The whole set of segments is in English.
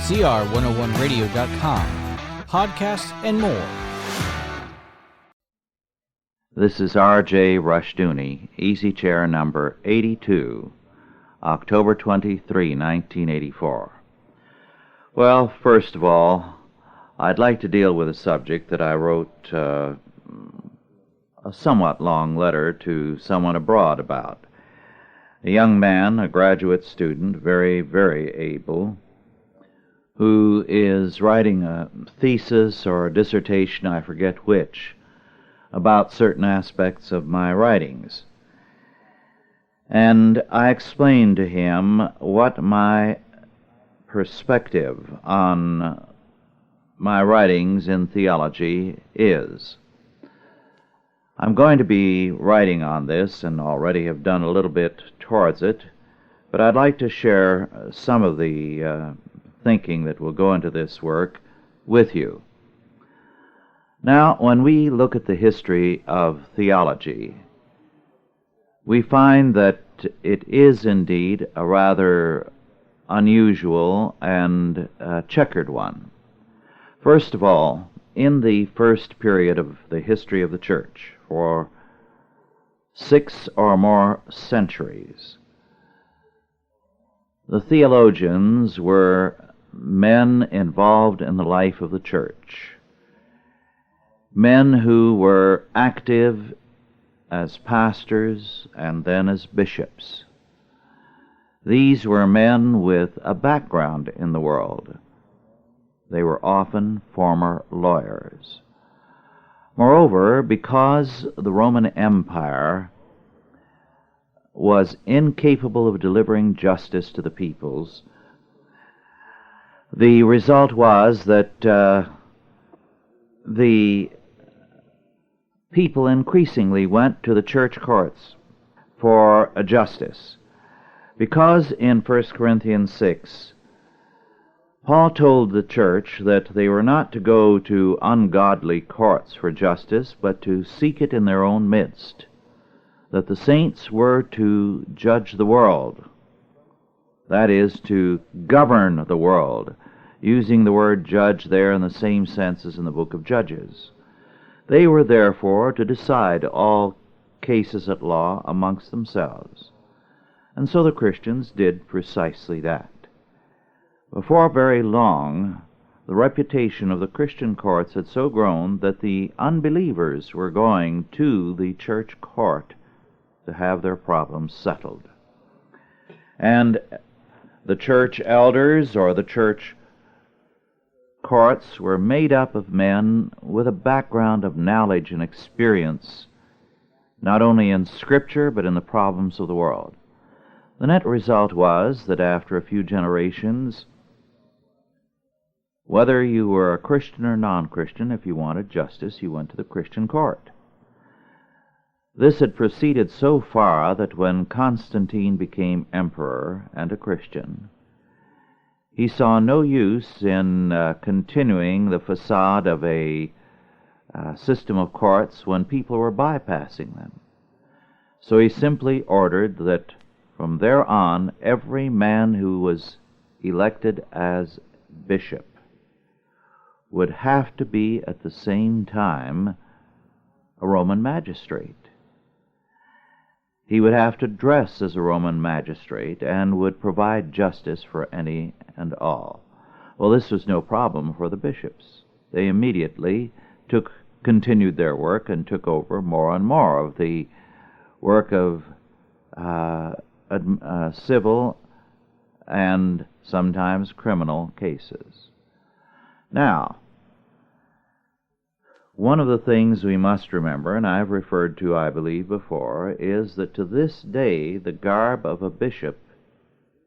CR101radio.com, podcasts, and more. This is R.J. Rushdoony, Easy Chair number 82, October 23, 1984. Well, first of all, I'd like to deal with a subject that I wrote a somewhat long letter to someone abroad about. A young man, a graduate student, very, very able, who is writing a thesis or a dissertation, I forget which, about certain aspects of my writings. And I explained to him what my perspective on my writings in theology is. I'm going to be writing on this, and already have done a little bit towards it, but I'd like to share some of the thinking that will go into this work with you. Now, when we look at the history of theology, we find that it is indeed a rather unusual and checkered one. First of all, in the first period of the history of the Church, for 6 or more centuries, the theologians were men involved in the life of the Church. Men who were active as pastors and then as bishops. These were men with a background in the world. They were often former lawyers. Moreover, because the Roman Empire was incapable of delivering justice to the peoples, the result was that the people increasingly went to the church courts for justice. Because in 1 Corinthians 6, Paul told the church that they were not to go to ungodly courts for justice, but to seek it in their own midst, that the saints were to judge the world, that is, to govern the world, using the word judge there in the same sense as in the book of Judges. They were therefore to decide all cases at law amongst themselves. And so the Christians did precisely that. Before very long, the reputation of the Christian courts had so grown that the unbelievers were going to the church court to have their problems settled. And the church elders or the church courts were made up of men with a background of knowledge and experience, not only in Scripture, but in the problems of the world. The net result was that after a few generations, whether you were a Christian or non-Christian, if you wanted justice, you went to the Christian court. This had proceeded so far that when Constantine became emperor and a Christian, he saw no use in continuing the facade of a system of courts when people were bypassing them. So he simply ordered that from there on, every man who was elected as bishop would have to be at the same time a Roman magistrate. He would have to dress as a Roman magistrate and would provide justice for any and all. Well, this was no problem for the bishops. They immediately continued their work and took over more and more of the work of civil and sometimes criminal cases. Now, one of the things we must remember, and I've referred to, I believe, before, is that to this day the garb of a bishop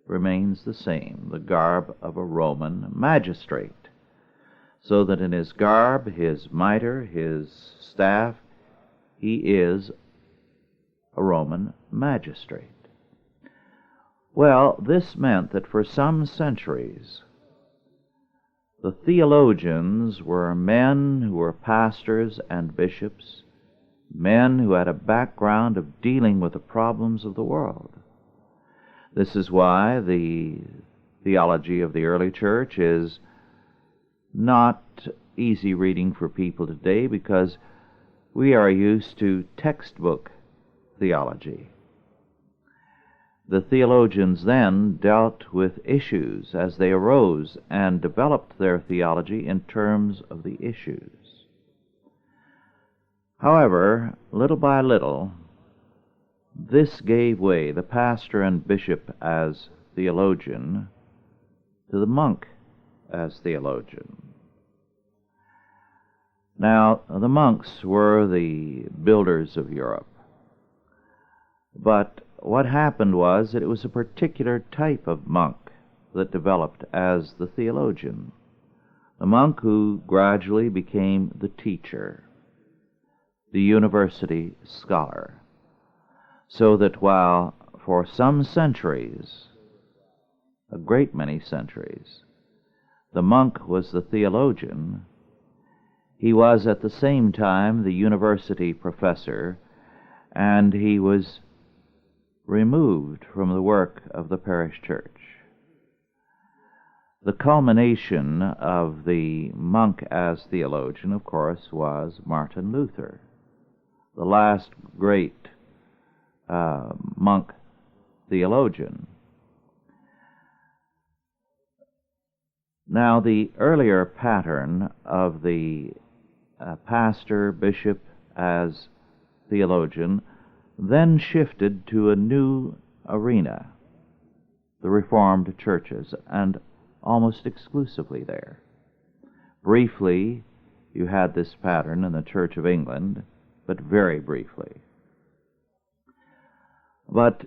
remains the same, the garb of a Roman magistrate, so that in his garb, his mitre, his staff, he is a Roman magistrate. Well, this meant that for some centuries the theologians were men who were pastors and bishops, men who had a background of dealing with the problems of the world. This is why the theology of the early church is not easy reading for people today because we are used to textbook theology. The theologians then dealt with issues as they arose and developed their theology in terms of the issues. However, little by little, this gave way, the pastor and bishop as theologian, to the monk as theologian. Now, the monks were the builders of Europe, but what happened was that it was a particular type of monk that developed as the theologian, the monk who gradually became the teacher, the university scholar, so that while for some centuries, a great many centuries, the monk was the theologian, he was at the same time the university professor, and he was removed from the work of the parish church. The culmination of the monk as theologian, of course, was Martin Luther, the last great monk theologian. Now, the earlier pattern of the pastor, bishop as theologian then shifted to a new arena, the Reformed churches, and almost exclusively there. Briefly, you had this pattern in the Church of England, but very briefly. But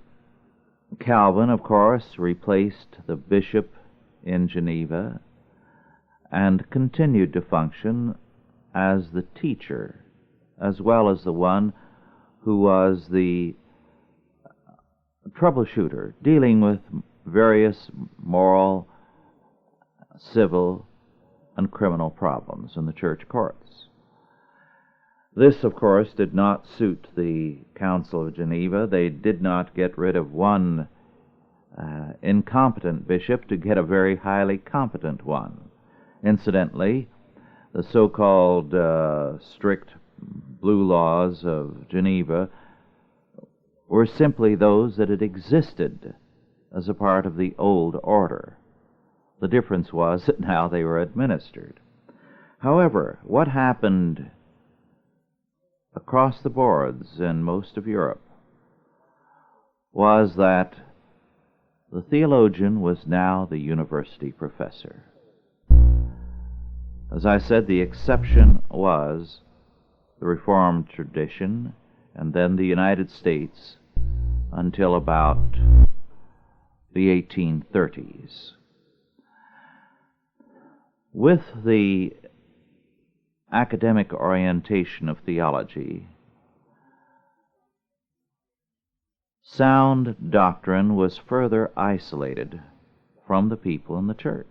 Calvin, of course, replaced the bishop in Geneva and continued to function as the teacher, as well as the one who was the troubleshooter, dealing with various moral, civil, and criminal problems in the church courts. This, of course, did not suit the Council of Geneva. They did not get rid of one incompetent bishop to get a very highly competent one. Incidentally, the so-called strict blue laws of Geneva were simply those that had existed as a part of the old order. The difference was that now they were administered. However, what happened across the boards in most of Europe was that the theologian was now the university professor. As I said, the exception was the Reformed tradition, and then the United States until about the 1830s. With the academic orientation of theology, sound doctrine was further isolated from the people in the church.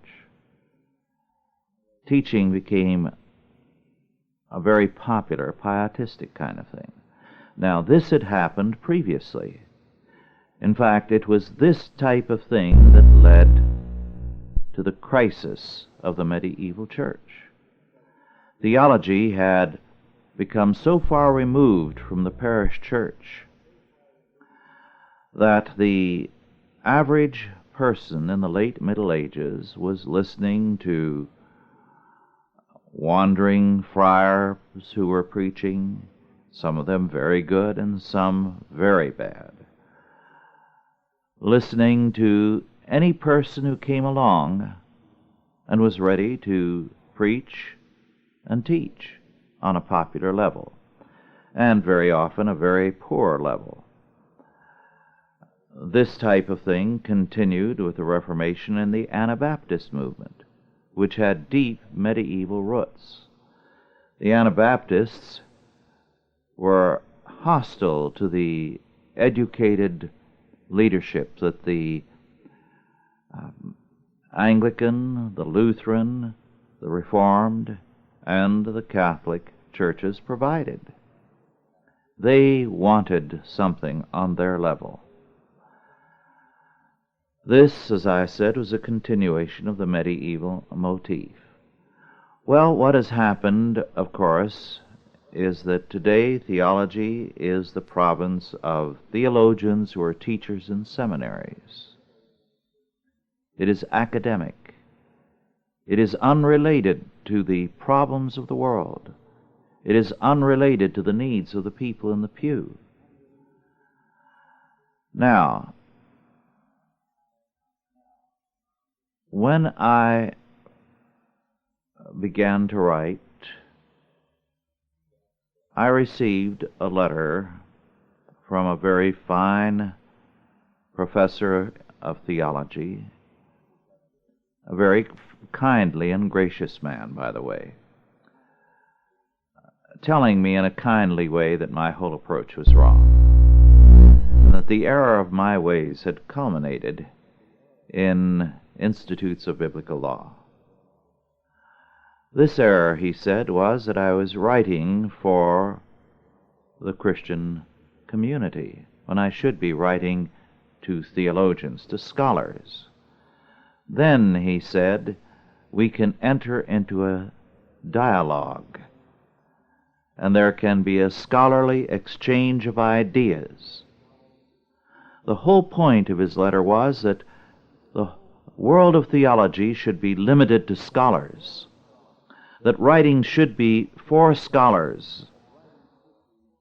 Teaching became a very popular, pietistic kind of thing. Now, this had happened previously. In fact, it was this type of thing that led to the crisis of the medieval church. Theology had become so far removed from the parish church that the average person in the late Middle Ages was listening to wandering friars who were preaching, some of them very good and some very bad, listening to any person who came along and was ready to preach and teach on a popular level, and very often a very poor level. This type of thing continued with the Reformation and the Anabaptist movement, which had deep medieval roots. The Anabaptists were hostile to the educated leadership that the Anglican, the Lutheran, the Reformed, and the Catholic churches provided. They wanted something on their level. This, as I said, was a continuation of the medieval motif. Well, what has happened, of course, is that today theology is the province of theologians who are teachers in seminaries. It is academic. It is unrelated to the problems of the world. It is unrelated to the needs of the people in the pew. Now, when I began to write, I received a letter from a very fine professor of theology, a very kindly and gracious man, by the way, telling me in a kindly way that my whole approach was wrong, and that the error of my ways had culminated in institutes of biblical law. This error, he said, was that I was writing for the Christian community when I should be writing to theologians, to scholars. Then, he said, we can enter into a dialogue, and there can be a scholarly exchange of ideas. The whole point of his letter was that the world of theology should be limited to scholars, that writing should be for scholars,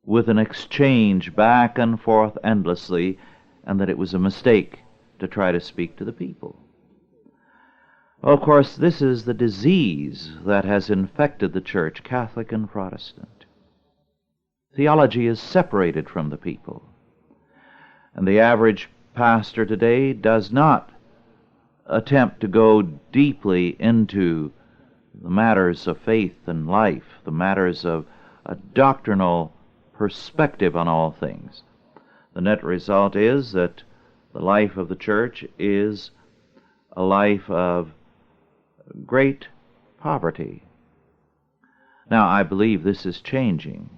with an exchange back and forth endlessly, and that it was a mistake to try to speak to the people. Well, of course, this is the disease that has infected the church, Catholic and Protestant. Theology is separated from the people, and the average pastor today does not attempt to go deeply into the matters of faith and life, the matters of a doctrinal perspective on all things. The net result is that the life of the church is a life of great poverty. Now, I believe this is changing.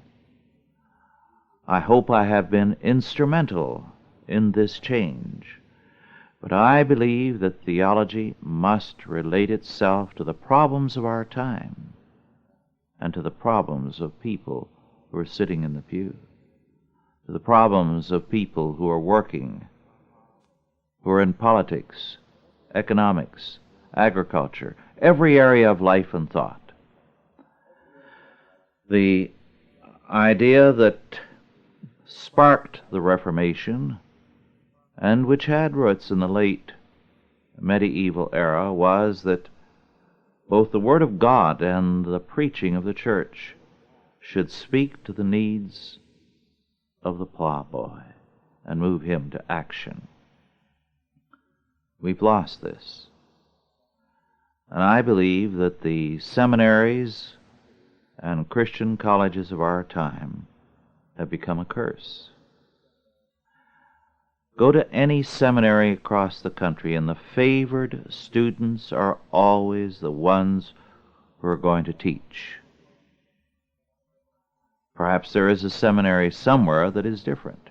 I hope I have been instrumental in this change. But I believe that theology must relate itself to the problems of our time and to the problems of people who are sitting in the pew, to the problems of people who are working, who are in politics, economics, agriculture, every area of life and thought. The idea that sparked the Reformation, and which had roots in the late medieval era, was that both the Word of God and the preaching of the church should speak to the needs of the plowboy and move him to action. We've lost this. And I believe that the seminaries and Christian colleges of our time have become a curse. Go to any seminary across the country, and the favored students are always the ones who are going to teach. Perhaps there is a seminary somewhere that is different.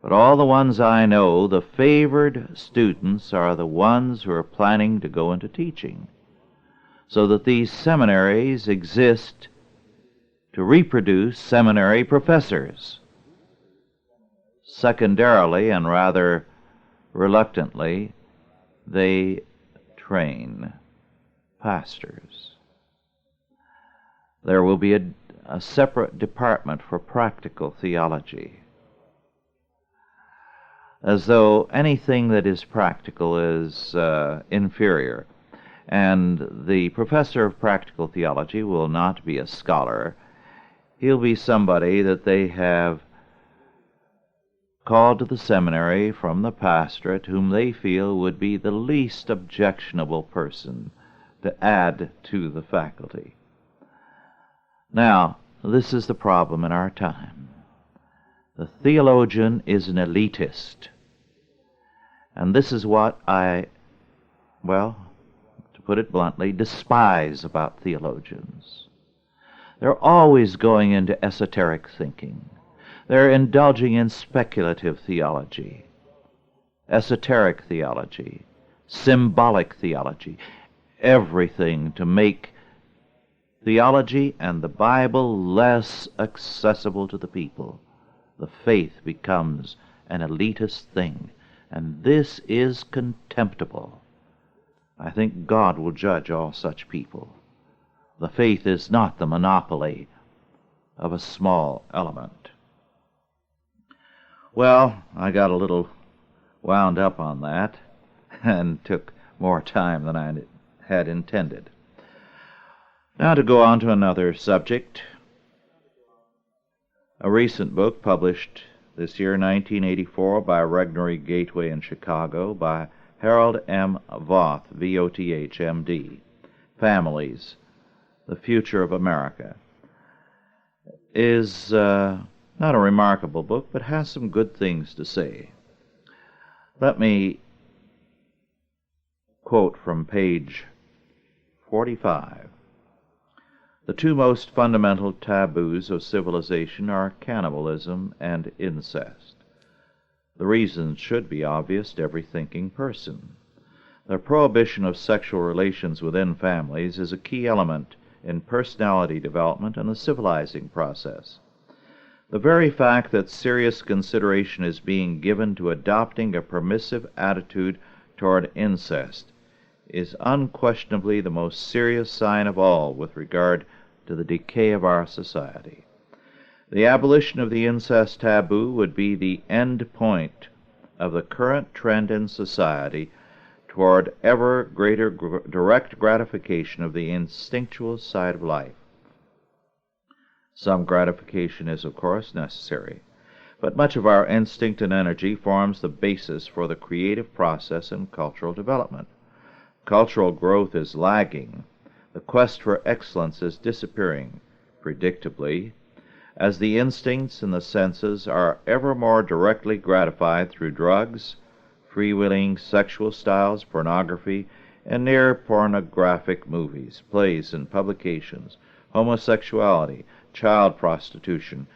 But all the ones I know, the favored students are the ones who are planning to go into teaching, so that these seminaries exist to reproduce seminary professors. Secondarily, and rather reluctantly, they train pastors. There will be a separate department for practical theology, as though anything that is practical is inferior. And the professor of practical theology will not be a scholar. He'll be somebody that they have called to the seminary from the pastorate, whom they feel would be the least objectionable person to add to the faculty. Now, this is the problem in our time. The theologian is an elitist. And this is what I, to put it bluntly, despise about theologians. They're always going into esoteric thinking. They're indulging in speculative theology. esoteric theology, symbolic theology, everything to make theology and the Bible less accessible to the people. The faith becomes an elitist thing, and this is contemptible. I think God will judge all such people. The faith is not the monopoly of a small element. Well, I got a little wound up on that and took more time than I had intended. Now to go on to another subject. A recent book published this year, 1984, by Regnery Gateway in Chicago, by Harold M. Voth, V-O-T-H, M.D., Families, The Future of America, is not a remarkable book, but has some good things to say. Let me quote from page 45. The two most fundamental taboos of civilization are cannibalism and incest. The reasons should be obvious to every thinking person. The prohibition of sexual relations within families is a key element in personality development and the civilizing process. The very fact that serious consideration is being given to adopting a permissive attitude toward incest is unquestionably the most serious sign of all with regard to the decay of our society. The abolition of the incest taboo would be the end point of the current trend in society toward ever greater direct gratification of the instinctual side of life. Some gratification is, of course, necessary, but much of our instinct and energy forms the basis for the creative process and cultural development. Cultural growth is lagging. The quest for excellence is disappearing, predictably, as the instincts and the senses are ever more directly gratified through drugs, freewheeling sexual styles, pornography, and near-pornographic movies, plays, and publications, homosexuality, child prostitution,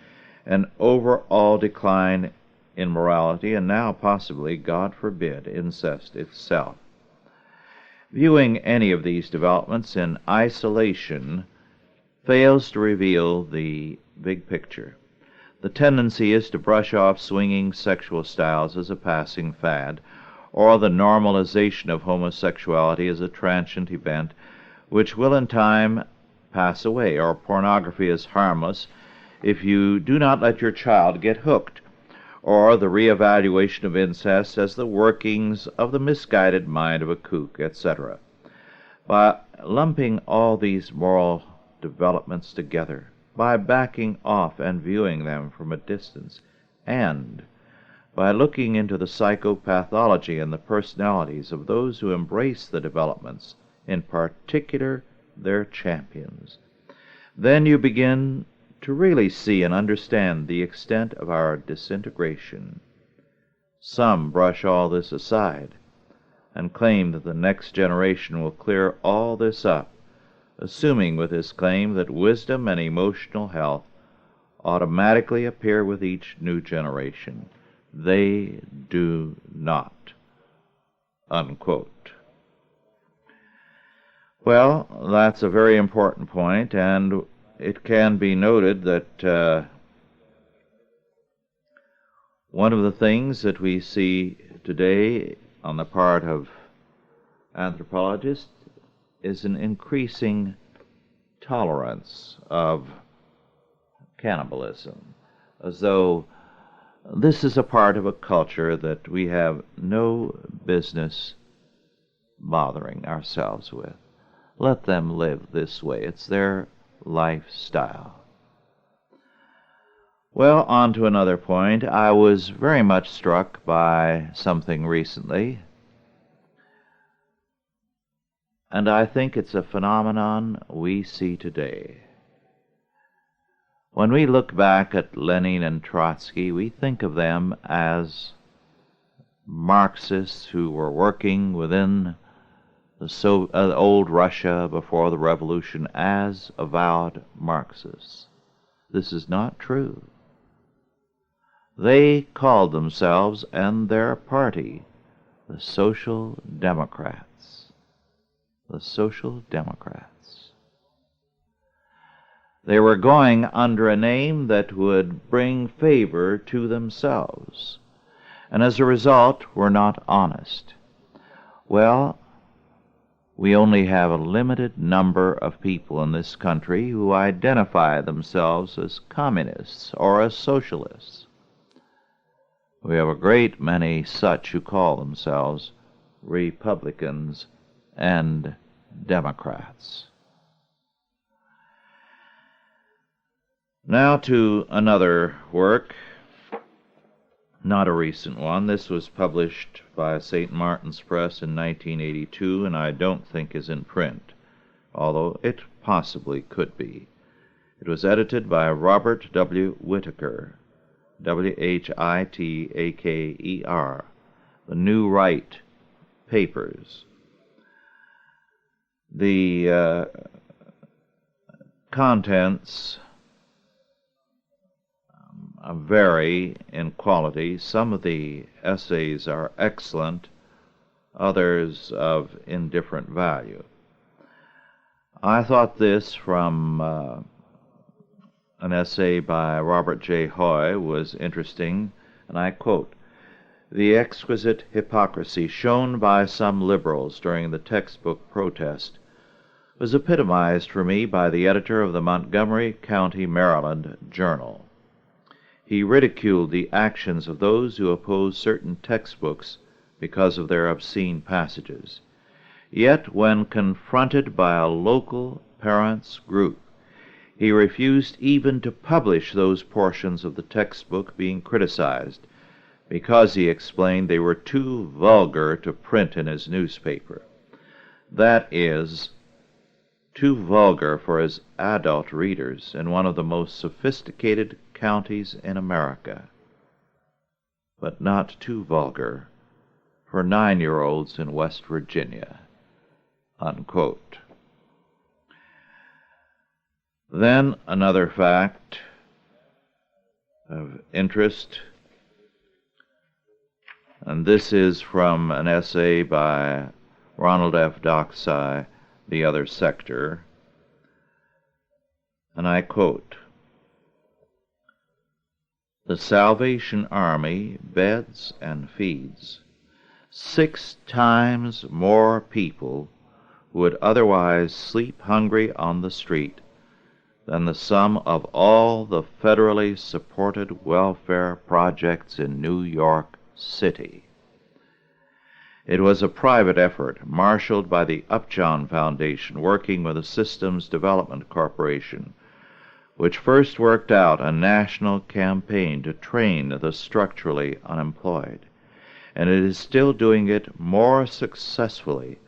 an overall decline in morality, and now possibly, God forbid, incest itself. Viewing any of these developments in isolation fails to reveal the big picture. The tendency is to brush off swinging sexual styles as a passing fad, or the normalization of homosexuality as a transient event which will in time pass away, or pornography is harmless if you do not let your child get hooked, or the reevaluation of incest as the workings of the misguided mind of a kook, etc. By lumping all these moral developments together, by backing off and viewing them from a distance, and by looking into the psychopathology and the personalities of those who embrace the developments, in particular their champions, then you begin to really see and understand the extent of our disintegration. Some brush all this aside and claim that the next generation will clear all this up, assuming with this claim that wisdom and emotional health automatically appear with each new generation. They do not. Unquote. Well, that's a very important point, and it can be noted that one of the things that we see today on the part of anthropologists is an increasing tolerance of cannibalism, as though this is a part of a culture that we have no business bothering ourselves with. Let them live this way. It's their lifestyle. Well, on to another point. I was very much struck by something recently, and I think it's a phenomenon we see today. When we look back at Lenin and Trotsky, we think of them as Marxists who were working within the old Russia before the revolution as avowed Marxists. This is not true. They called themselves and their party The Social Democrats. The Social Democrats. They were going under a name that would bring favor to themselves, and as a result were not honest. Well, we only have a limited number of people in this country who identify themselves as communists or as socialists. We have a great many such who call themselves Republicans and Democrats. Now to another work, not a recent one. This was published by St. Martin's Press in 1982, and I don't think is in print, although it possibly could be. It was edited by Robert W. Whitaker, Whitaker, The New Right Papers. The contents vary in quality. Some of the essays are excellent, others of indifferent value. I thought this from an essay by Robert J. Hoy was interesting, and I quote, "The exquisite hypocrisy shown by some liberals during the textbook protest was epitomized for me by the editor of the Montgomery County, Maryland Journal. He ridiculed the actions of those who oppose certain textbooks because of their obscene passages. Yet when confronted by a local parents' group, he refused even to publish those portions of the textbook being criticized, because he explained they were too vulgar to print in his newspaper. That is, too vulgar for his adult readers in one of the most sophisticated counties in America, but not too vulgar for 9-year-olds in West Virginia." Unquote. Then another fact of interest, and this is from an essay by Ronald F. Docksey, The Other Sector, and I quote, "The Salvation Army beds and feeds 6 times more people who would otherwise sleep hungry on the street than the sum of all the federally supported welfare projects in New York City." It was a private effort marshaled by the Upjohn Foundation, working with the Systems Development Corporation, which first worked out a national campaign to train the structurally unemployed, and it is still doing it more successfully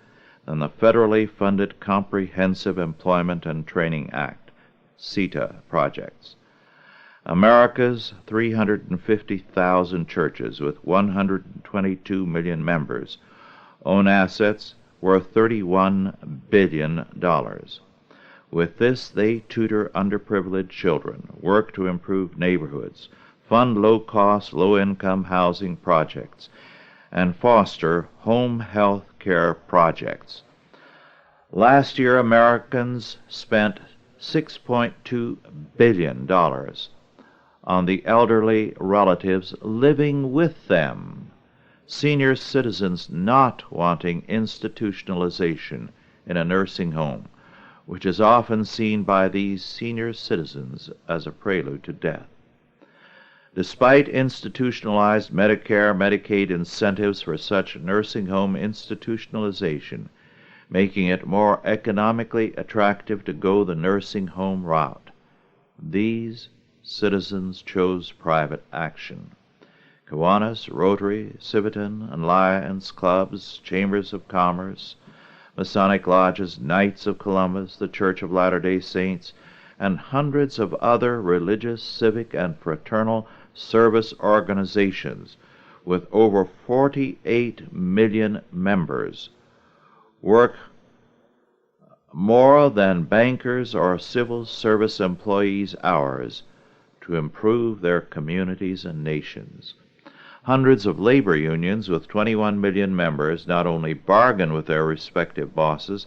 than the federally funded Comprehensive Employment and Training Act, CETA, projects. America's 350,000 churches with 122 million members own assets worth $31 billion. With this, they tutor underprivileged children, work to improve neighborhoods, fund low-cost, low-income housing projects, and foster home health care projects. Last year, Americans spent $6.2 billion on the elderly relatives living with them, senior citizens not wanting institutionalization in a nursing home, which is often seen by these senior citizens as a prelude to death. Despite institutionalized Medicare, Medicaid incentives for such nursing home institutionalization, making it more economically attractive to go the nursing home route, these citizens chose private action. Kiwanis, Rotary, Civitan, and Lions Clubs, Chambers of Commerce, Masonic Lodges, Knights of Columbus, the Church of Latter-day Saints, and hundreds of other religious, civic, and fraternal service organizations with over 48 million members work more than bankers or civil service employees' hours to improve their communities and nations. Hundreds of labor unions with 21 million members not only bargain with their respective bosses,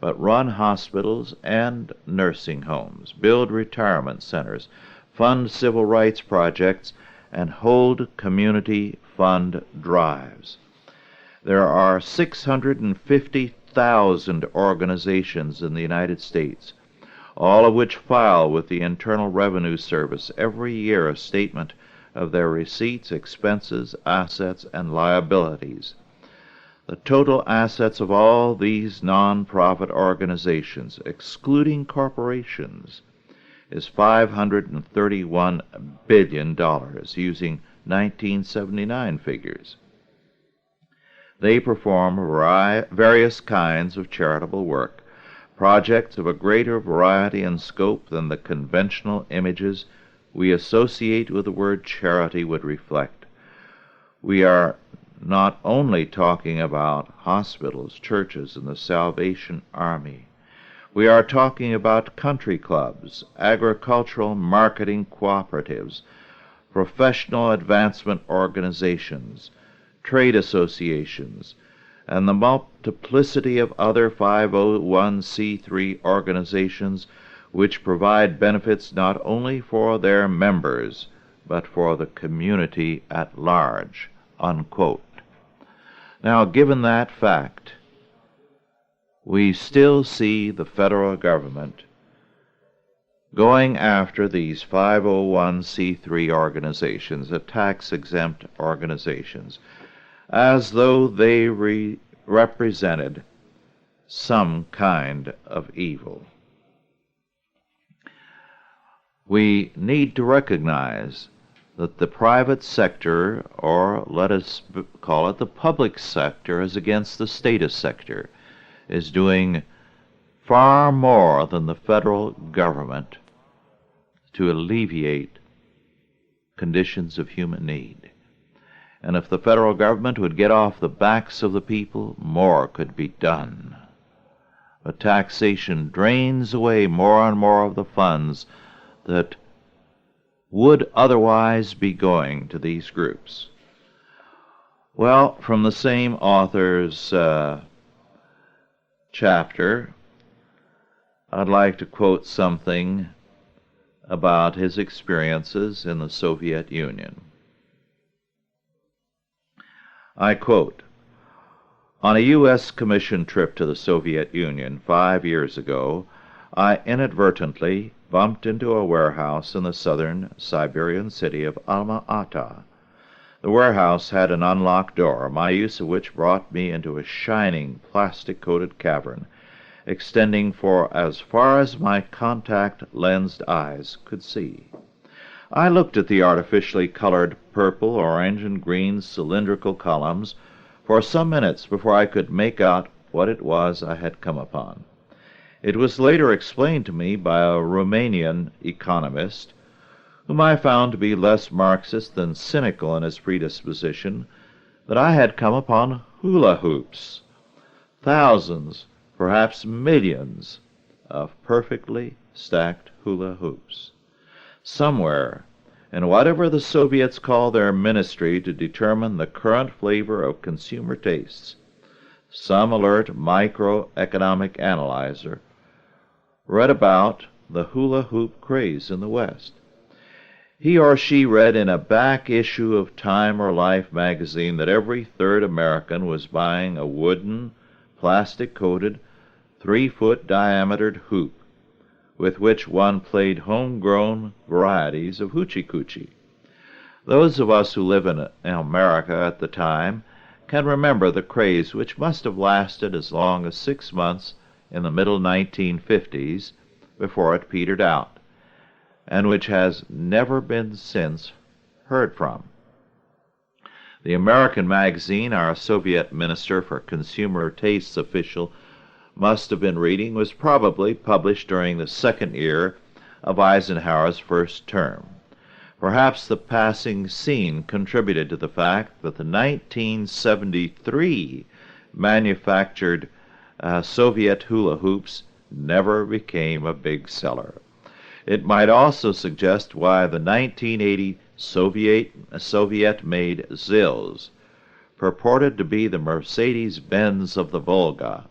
but run hospitals and nursing homes, build retirement centers, fund civil rights projects, and hold community fund drives. There are 650,000 organizations in the United States, all of which file with the Internal Revenue Service every year a statement of their receipts, expenses, assets, and liabilities. The total assets of all these non-profit organizations, excluding corporations, is $531 billion, using 1979 figures. They perform various kinds of charitable work, projects of a greater variety and scope than the conventional images we associate with the word charity would reflect. We are not only talking about hospitals, churches, and the Salvation Army. We are talking about country clubs, agricultural marketing cooperatives, professional advancement organizations, trade associations, and the multiplicity of other 501c3 organizations which provide benefits not only for their members, but for the community at large." Unquote. Now, given that fact, we still see the federal government going after these 501c3 organizations, the tax-exempt organizations, as though they represented some kind of evil. We need to recognize that the private sector, or let us call it the public sector as against the statist sector, is doing far more than the federal government to alleviate conditions of human need. And if the federal government would get off the backs of the people, more could be done. But taxation drains away more and more of the funds that would otherwise be going to these groups. Well, from the same author's chapter, I'd like to quote something about his experiences in the Soviet Union. I quote, "On a U.S. Commission trip to the Soviet Union 5 years ago, I inadvertently bumped into a warehouse in the southern Siberian city of Alma-Ata. The warehouse had an unlocked door, my use of which brought me into a shining, plastic-coated cavern, extending for as far as my contact-lensed eyes could see. I looked at the artificially colored purple, orange, and green cylindrical columns for some minutes before I could make out what it was I had come upon. It was later explained to me by a Romanian economist, whom I found to be less Marxist than cynical in his predisposition, that I had come upon hula hoops, thousands, perhaps millions, of perfectly stacked hula hoops. Somewhere, in whatever the Soviets call their ministry to determine the current flavor of consumer tastes, some alert microeconomic analyzer read about the hula hoop craze in the West. He or she read in a back issue of Time or Life magazine that every third American was buying a wooden, plastic-coated, 3-foot diameter hoop with which one played homegrown varieties of hoochie-coochie. Those of us who live in America at the time can remember the craze, which must have lasted as long as 6 months in the middle 1950s before it petered out, and which has never been since heard from. The American magazine our Soviet Minister for Consumer Tastes official must have been reading was probably published during the second year of Eisenhower's first term. Perhaps the passing scene contributed to the fact that the 1973 manufactured Soviet hula hoops never became a big seller. It might also suggest why the 1980 Soviet-made Zills, purported to be the Mercedes-Benz of the Volga,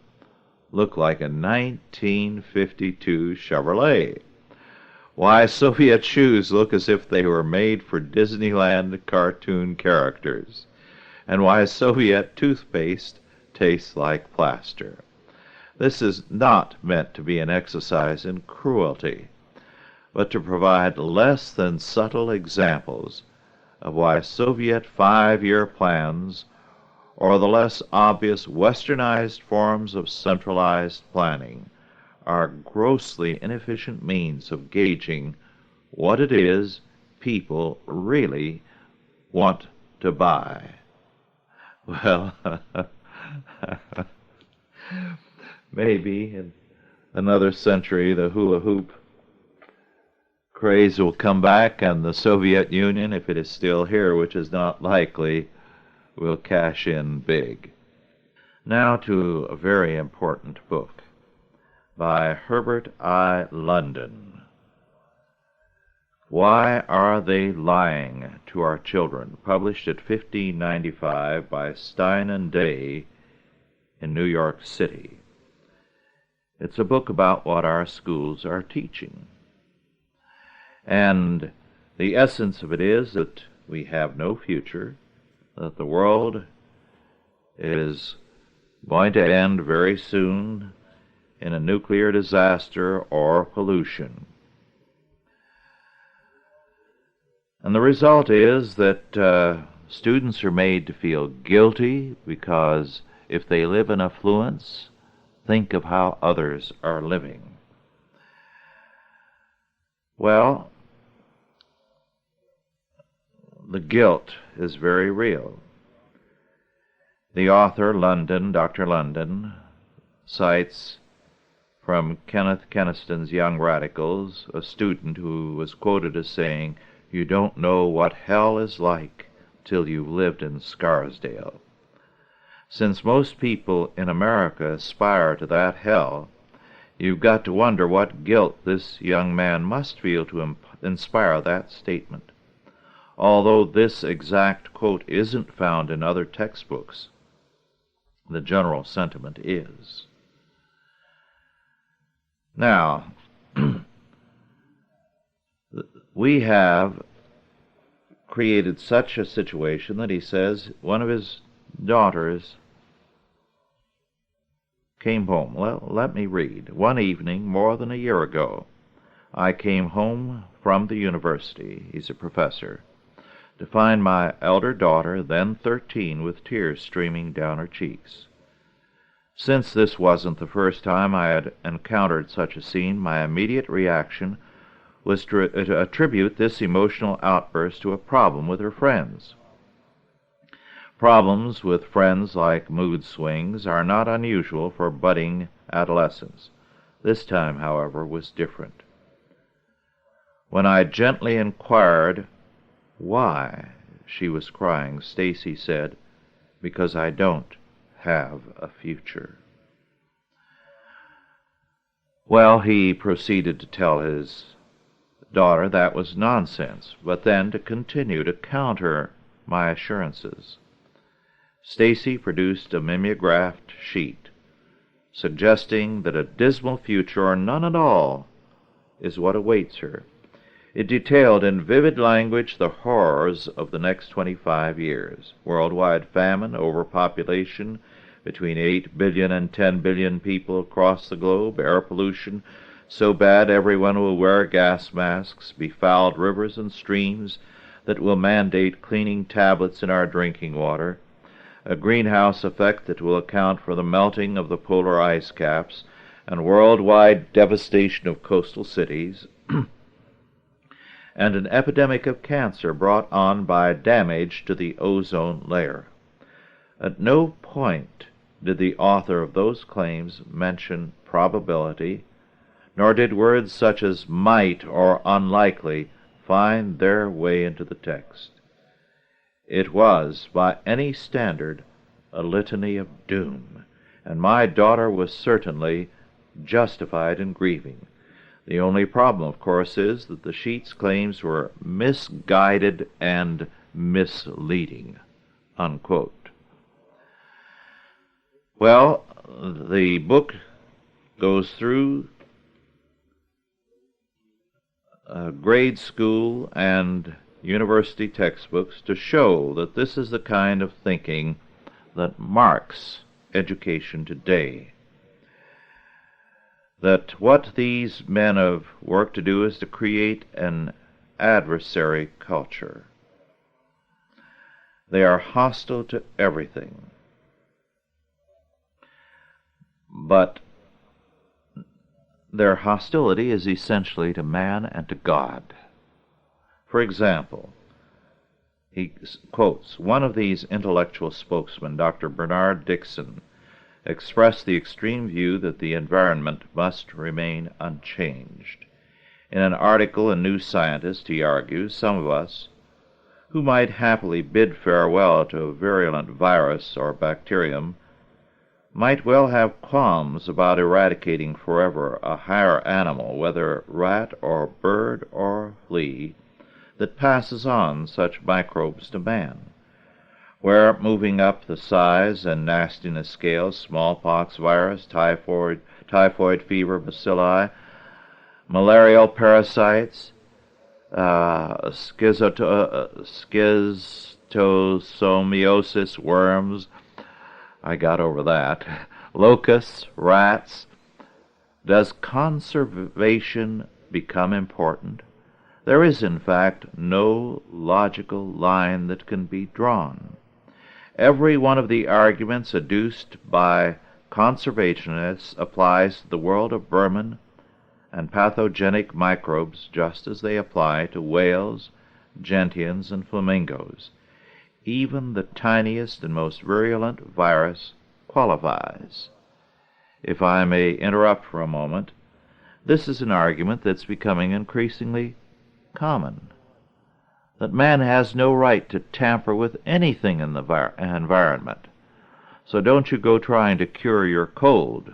looked like a 1952 Chevrolet. Why Soviet shoes look as if they were made for Disneyland cartoon characters, and why Soviet toothpaste tastes like plaster. This is not meant to be an exercise in cruelty, but to provide less than subtle examples of why Soviet 5-year plans or the less obvious westernized forms of centralized planning are grossly inefficient means of gauging what it is people really want to buy. Well, maybe in another century the hula hoop craze will come back, and the Soviet Union, if it is still here, which is not likely, will cash in big. Now to a very important book by Herbert I. London. Why Are They Lying to Our Children? Published at 1595 by Stein and Day in New York City. It's a book about what our schools are teaching. And the essence of it is that we have no future, that the world is going to end very soon in a nuclear disaster or pollution. And the result is that students are made to feel guilty because if they live in affluence, think of how others are living. Well, the guilt is very real. The author, Dr. London, cites from Kenneth Keniston's Young Radicals a student who was quoted as saying, "You don't know what hell is like till you've lived in Scarsdale." Since most people in America aspire to that hell, you've got to wonder what guilt this young man must feel to inspire that statement. Although this exact quote isn't found in other textbooks, the general sentiment is. Now, we have created such a situation that he says one of his daughters came home. Well, let me read. One evening, more than a year ago, I came home from the university, he's a professor, to find my elder daughter, then 13, with tears streaming down her cheeks. Since this wasn't the first time I had encountered such a scene, my immediate reaction was to attribute this emotional outburst to a problem with her friends. Problems with friends like mood swings are not unusual for budding adolescents. This time, however, was different. When I gently inquired why she was crying, Stacy said, "Because I don't have a future." Well, he proceeded to tell his daughter that was nonsense, but then to continue to counter my assurances. Stacy produced a mimeographed sheet, suggesting that a dismal future or none at all is what awaits her. It detailed in vivid language the horrors of the next 25 years. Worldwide famine, overpopulation, between 8 billion and 10 billion people across the globe, air pollution so bad everyone will wear gas masks, befouled rivers and streams that will mandate cleaning tablets in our drinking water, a greenhouse effect that will account for the melting of the polar ice caps, and worldwide devastation of coastal cities, and an epidemic of cancer brought on by damage to the ozone layer. At no point did the author of those claims mention probability, nor did words such as might or unlikely find their way into the text. It was, by any standard, a litany of doom, and my daughter was certainly justified in grieving. The only problem, of course, is that the sheet's claims were misguided and misleading, unquote. Well, the book goes through grade school and university textbooks to show that this is the kind of thinking that marks education today. That what these men have worked to do is to create an adversary culture. They are hostile to everything. But their hostility is essentially to man and to God. For example, he quotes one of these intellectual spokesmen, Dr. Bernard Dixon, expressed the extreme view that the environment must remain unchanged. In an article in New Scientist, he argues, some of us, who might happily bid farewell to a virulent virus or bacterium, might well have qualms about eradicating forever a higher animal, whether rat or bird or flea, that passes on such microbes to man, where, moving up the size and nastiness scale, smallpox virus, typhoid fever, bacilli, malarial parasites, schistosomiasis worms, I got over that, locusts, rats. Does conservation become important? There is, in fact, no logical line that can be drawn. Every one of the arguments adduced by conservationists applies to the world of vermin and pathogenic microbes just as they apply to whales, gentians, and flamingos. Even the tiniest and most virulent virus qualifies. If I may interrupt for a moment, this is an argument that's becoming increasingly common, that man has no right to tamper with anything in the environment. So don't you go trying to cure your cold.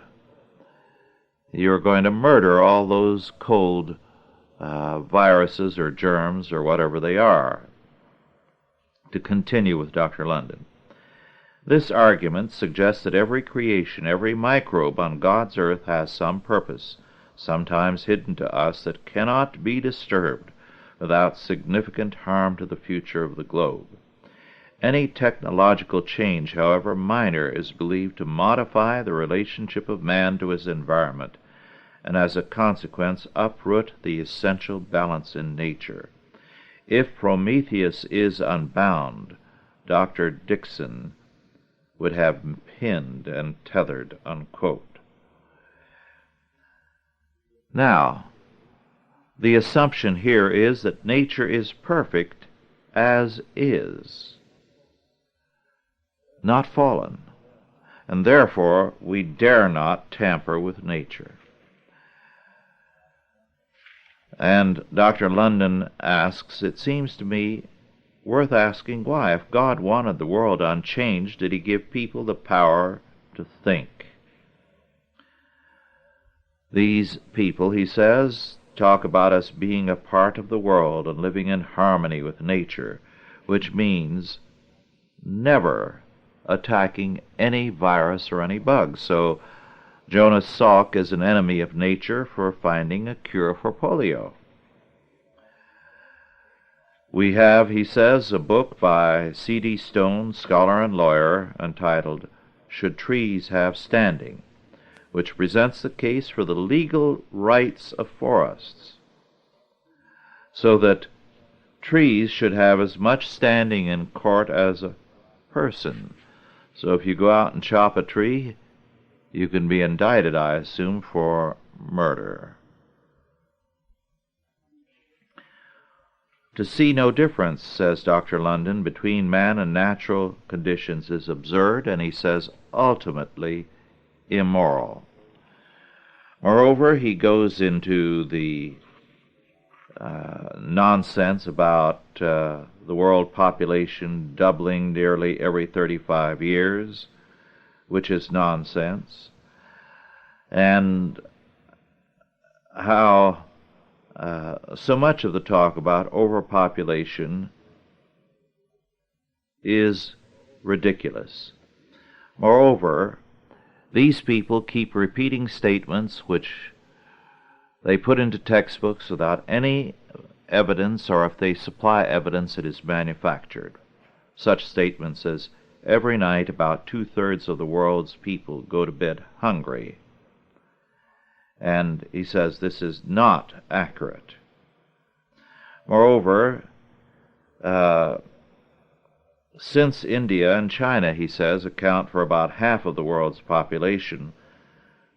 You're going to murder all those cold viruses or germs or whatever they are. To continue with Dr. London, this argument suggests that every creation, every microbe on God's earth has some purpose, sometimes hidden to us, that cannot be disturbed without significant harm to the future of the globe. Any technological change, however minor, is believed to modify the relationship of man to his environment, and as a consequence uproot the essential balance in nature. If Prometheus is unbound, Dr. Dixon would have pinned and tethered, unquote. Now, the assumption here is that nature is perfect as is, not fallen, and therefore we dare not tamper with nature. And Dr. London asks, it seems to me worth asking why, if God wanted the world unchanged, did he give people the power to think? These people, he says, talk about us being a part of the world and living in harmony with nature, which means never attacking any virus or any bug. So Jonas Salk is an enemy of nature for finding a cure for polio. We have, he says, a book by C.D. Stone, scholar and lawyer, entitled Should Trees Have Standing?, which presents the case for the legal rights of forests, so that trees should have as much standing in court as a person. So if you go out and chop a tree, you can be indicted, I assume, for murder. To see no difference, says Dr. London, between man and natural conditions is absurd, and he says ultimately immoral. Moreover, he goes into the nonsense about the world population doubling nearly every 35 years, which is nonsense. And how so much of the talk about overpopulation is ridiculous. Moreover, these people keep repeating statements which they put into textbooks without any evidence, or if they supply evidence, it is manufactured. Such statements as, every night about 2/3 of the world's people go to bed hungry. And he says this is not accurate. Moreover, since India and China, he says, account for about half of the world's population,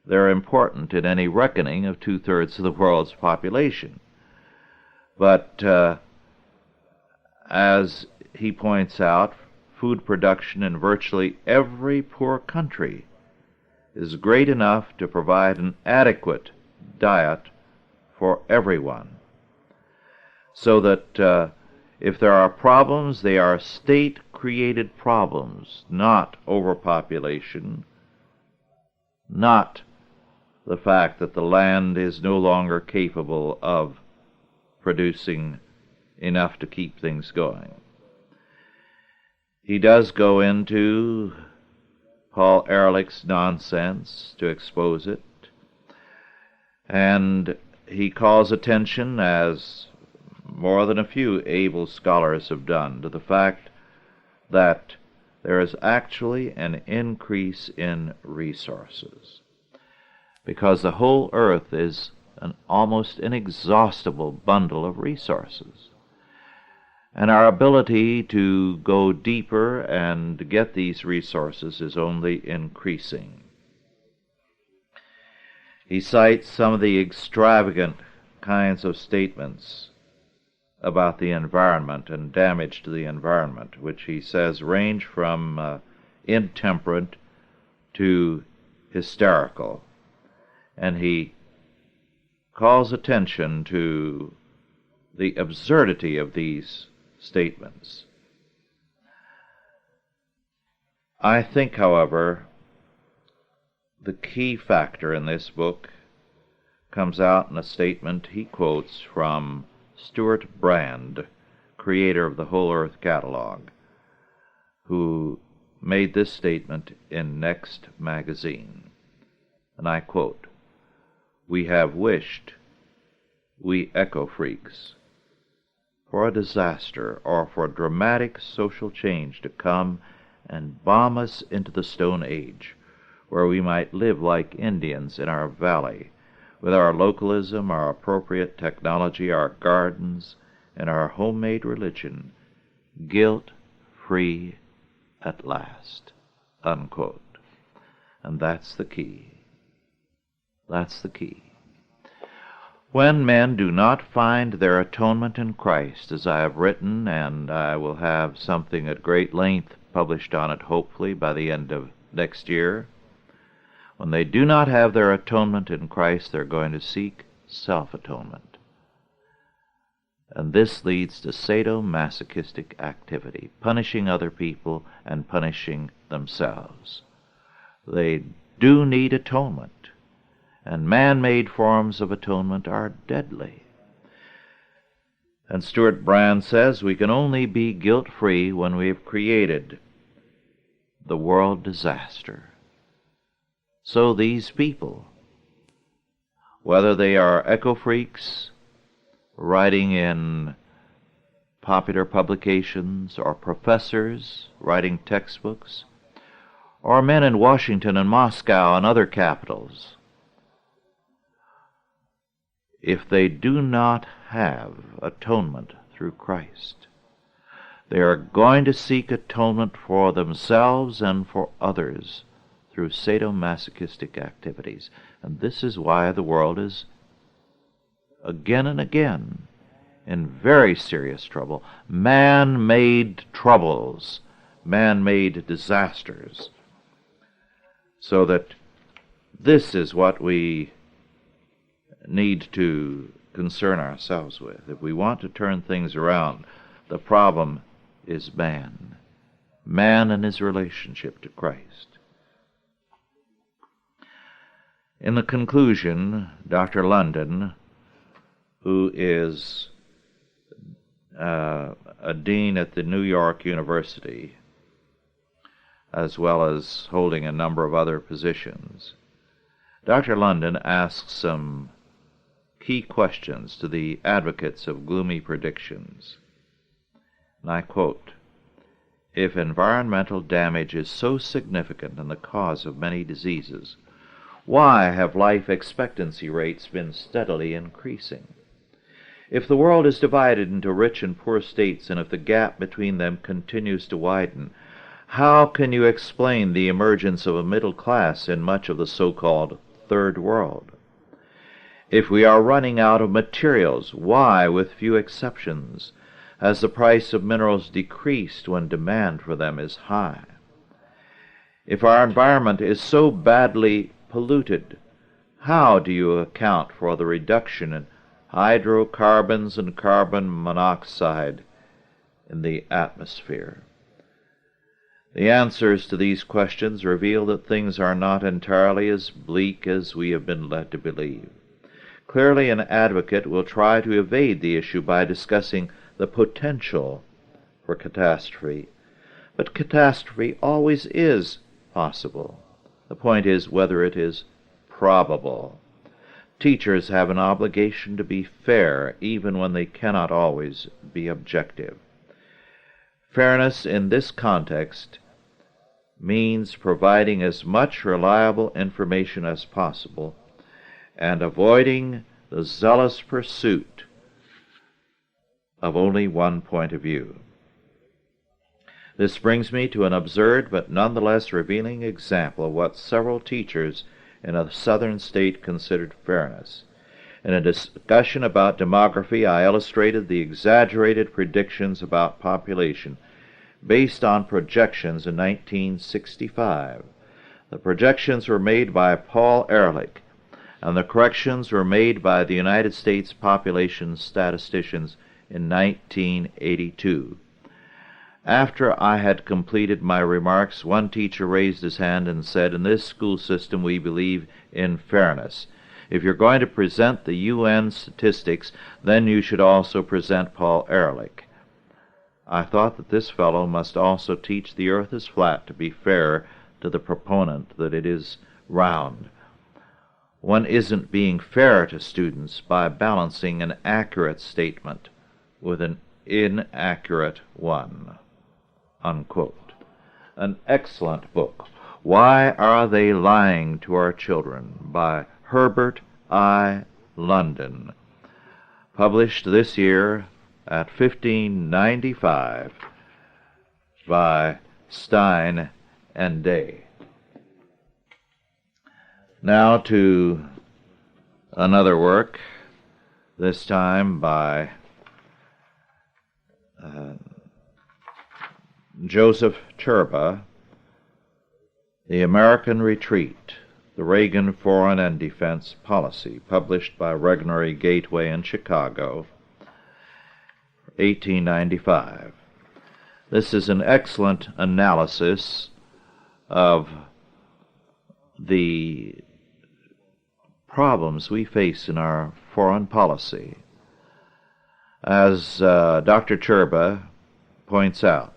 they're important in any reckoning of 2/3 of the world's population. But as he points out, food production in virtually every poor country is great enough to provide an adequate diet for everyone. So that if there are problems, they are state-created problems, not overpopulation, not the fact that the land is no longer capable of producing enough to keep things going. He does go into Paul Ehrlich's nonsense to expose it, and he calls attention, as more than a few able scholars have done, to the fact that there is actually an increase in resources, because the whole earth is an almost inexhaustible bundle of resources. And our ability to go deeper and get these resources is only increasing. He cites some of the extravagant kinds of statements about the environment and damage to the environment, which he says range from intemperate to hysterical. And he calls attention to the absurdity of these statements. I think, however, the key factor in this book comes out in a statement he quotes from Stuart Brand, creator of the Whole Earth Catalog, who made this statement in Next magazine. And I quote, "We have wished, we eco-freaks, for a disaster or for dramatic social change to come and bomb us into the Stone Age, where we might live like Indians in our valley, with our localism, our appropriate technology, our gardens, and our homemade religion, guilt-free at last," unquote. And that's the key. That's the key. When men do not find their atonement in Christ, as I have written, and I will have something at great length published on it hopefully by the end of next year, when they do not have their atonement in Christ, they're going to seek self-atonement. And this leads to sadomasochistic activity, punishing other people and punishing themselves. They do need atonement. And man-made forms of atonement are deadly. And Stuart Brand says we can only be guilt-free when we have created the world disaster. So these people, whether they are eco-freaks writing in popular publications, or professors writing textbooks, or men in Washington and Moscow and other capitals, if they do not have atonement through Christ, they are going to seek atonement for themselves and for others through sadomasochistic activities. And this is why the world is again and again in very serious trouble. Man-made troubles, man-made disasters. So that this is what we need to concern ourselves with. If we want to turn things around, the problem is man. Man and his relationship to Christ. In the conclusion, Dr. London, who is a dean at the New York University, as well as holding a number of other positions, Dr. London asks some key questions to the advocates of gloomy predictions. And I quote, "If environmental damage is so significant in the cause of many diseases, why have life expectancy rates been steadily increasing? If the world is divided into rich and poor states, and if the gap between them continues to widen, how can you explain the emergence of a middle class in much of the so-called Third World? If we are running out of materials, why, with few exceptions, has the price of minerals decreased when demand for them is high? If our environment is so badly polluted, how do you account for the reduction in hydrocarbons and carbon monoxide in the atmosphere?" The answers to these questions reveal that things are not entirely as bleak as we have been led to believe. Clearly, an advocate will try to evade the issue by discussing the potential for catastrophe. But catastrophe always is possible. The point is whether it is probable. Teachers have an obligation to be fair, even when they cannot always be objective. Fairness in this context means providing as much reliable information as possible and avoiding the zealous pursuit of only one point of view. This brings me to an absurd but nonetheless revealing example of what several teachers in a southern state considered fairness. In a discussion about demography, I illustrated the exaggerated predictions about population based on projections in 1965. The projections were made by Paul Ehrlich, and the corrections were made by the United States population statisticians in 1982. After I had completed my remarks, one teacher raised his hand and said, "In this school system we believe in fairness. If you're going to present the UN statistics, then you should also present Paul Ehrlich." I thought that this fellow must also teach the earth is flat to be fair to the proponent that it is round. One isn't being fair to students by balancing an accurate statement with an inaccurate one. Unquote. An excellent book, Why Are They Lying to Our Children, by Herbert I. London, published this year at $15.95 by Stein and Day. Now to another work, this time by Joseph Turba, The American Retreat, the Reagan Foreign and Defense Policy, published by Regnery Gateway in Chicago, 1895. This is an excellent analysis of the problems we face in our foreign policy. As Dr. Turba points out,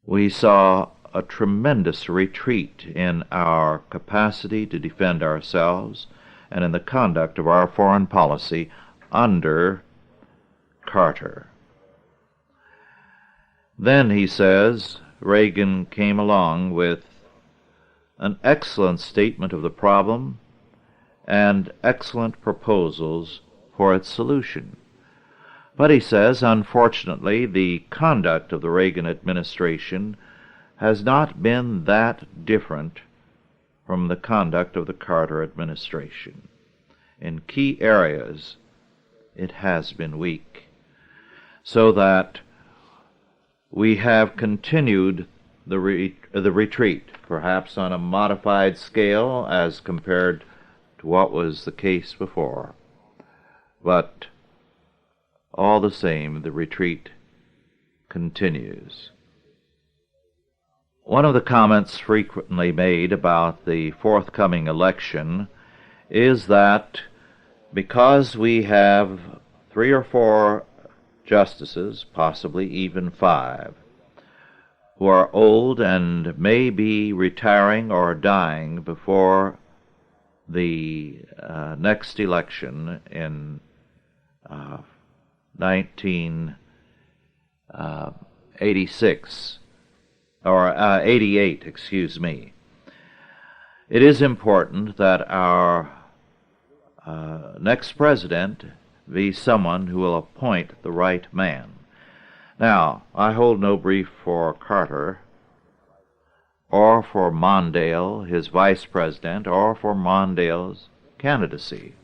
we saw a tremendous retreat in our capacity to defend ourselves and in the conduct of our foreign policy under Carter. Then, he says, Reagan came along with an excellent statement of the problem and excellent proposals for its solution. But, he says, unfortunately, the conduct of the Reagan administration has not been that different from the conduct of the Carter administration. In key areas, it has been weak, so that we have continued the retreat, perhaps on a modified scale as compared to what was the case before. But all the same, the retreat continues. One of the comments frequently made about the forthcoming election is that because we have 3 or 4 justices, possibly even 5, who are old and may be retiring or dying before the next election in 1986, or 88, excuse me. It is important that our next president be someone who will appoint the right man. Now, I hold no brief for Carter, or for Mondale, his vice president, or for Mondale's candidacy.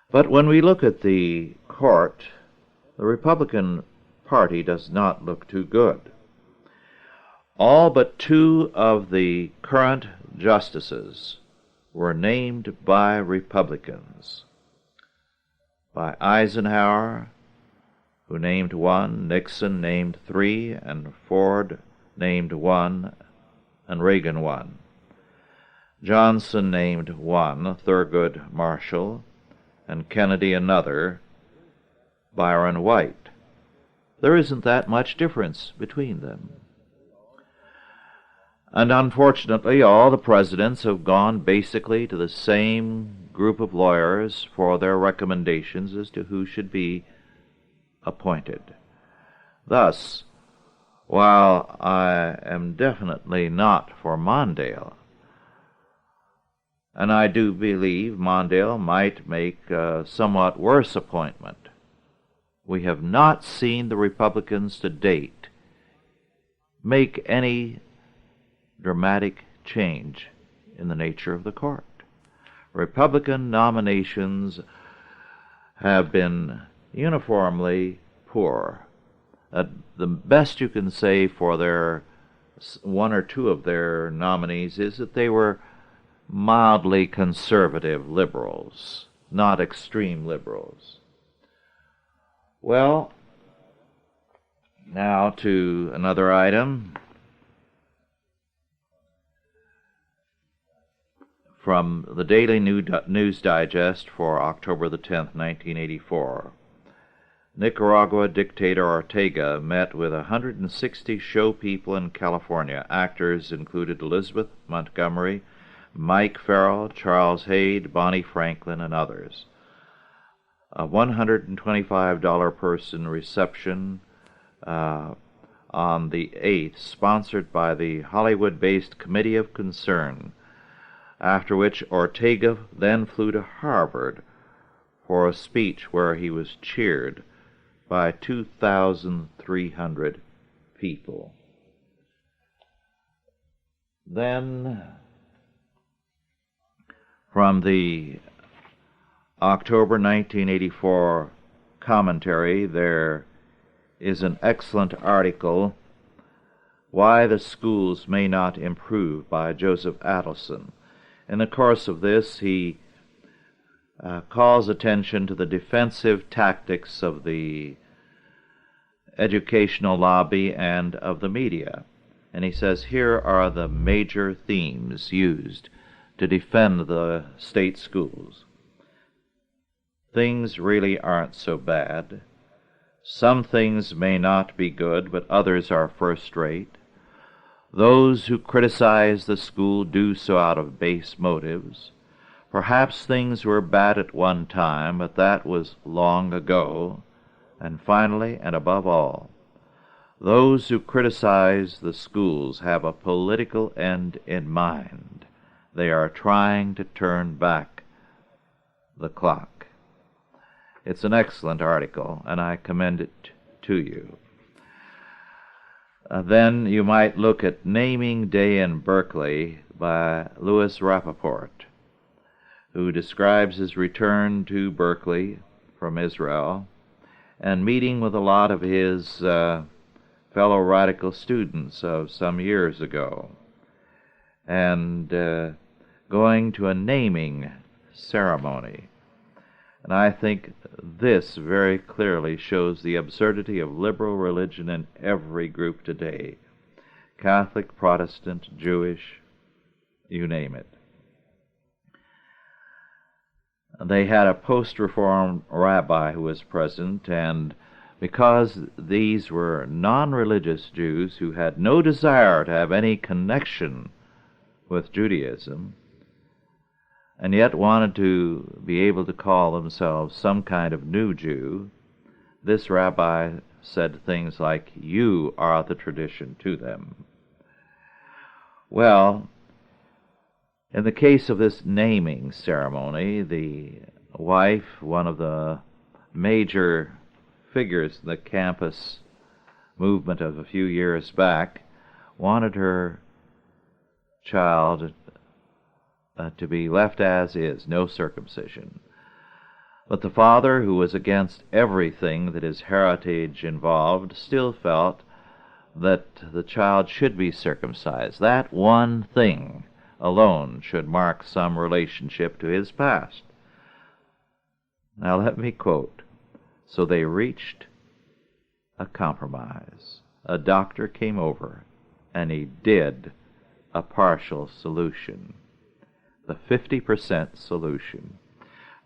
But when we look at the court, the Republican Party does not look too good. All but 2 of the current justices were named by Republicans. By Eisenhower, who named 1, Nixon named 3, and Ford named 1, and Reagan 1. Johnson named 1, Thurgood Marshall, and Kennedy another, Byron White. There isn't that much difference between them. And unfortunately, all the presidents have gone basically to the same group of lawyers for their recommendations as to who should be appointed. Thus, while I am definitely not for Mondale, and I do believe Mondale might make a somewhat worse appointment, we have not seen the Republicans to date make any dramatic change in the nature of the court. Republican nominations have been uniformly poor. The best you can say for their 1 or 2 of their nominees is that they were mildly conservative liberals, not extreme liberals. Well, now to another item from the Daily News Digest for October the 10th, 1984. Nicaragua dictator Ortega met with 160 show people in California. Actors included Elizabeth Montgomery, Mike Farrell, Charles Hayde, Bonnie Franklin, and others. A $125 person reception on the 8th, sponsored by the Hollywood-based Committee of Concern, after which Ortega then flew to Harvard for a speech where he was cheered by 2,300 people. Then, from the October 1984 commentary, there is an excellent article, Why the Schools May Not Improve, by Joseph Adelson. In the course of this, he calls attention to the defensive tactics of the educational lobby and of the media. And he says, here are the major themes used to defend the state schools. Things really aren't so bad. Some things may not be good, but others are first-rate. Those who criticize the school do so out of base motives. Perhaps things were bad at one time, but that was long ago. And finally, and above all, those who criticize the schools have a political end in mind. They are trying to turn back the clock. It's an excellent article, and I commend it to you. Then you might look at Naming Day in Berkeley by Louis Rappaport, who describes his return to Berkeley from Israel and meeting with a lot of his fellow radical students of some years ago, and going to a naming ceremony. And I think this very clearly shows the absurdity of liberal religion in every group today. Catholic, Protestant, Jewish, you name it. They had a post-reform rabbi who was present, and because these were non-religious Jews who had no desire to have any connection with Judaism, and yet wanted to be able to call themselves some kind of new Jew, this rabbi said things like, "You are the tradition," to them. Well, in the case of this naming ceremony, the wife, one of the major figures in the campus movement of a few years back, wanted her child to be left as is, no circumcision. But the father, who was against everything that his heritage involved, still felt that the child should be circumcised. That one thing alone should mark some relationship to his past. Now let me quote. So they reached a compromise. A doctor came over, and he did a partial solution, the 50% solution.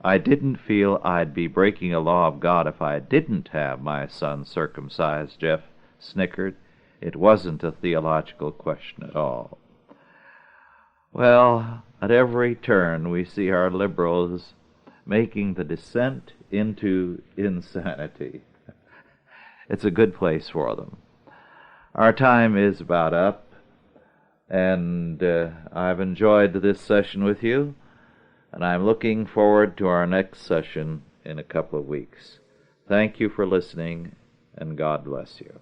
I didn't feel I'd be breaking a law of God if I didn't have my son circumcised, Jeff snickered. It wasn't a theological question at all. Well, at every turn we see our liberals making the descent into insanity. It's a good place for them. Our time is about up, and I've enjoyed this session with you, and I'm looking forward to our next session in a couple of weeks. Thank you for listening, and God bless you.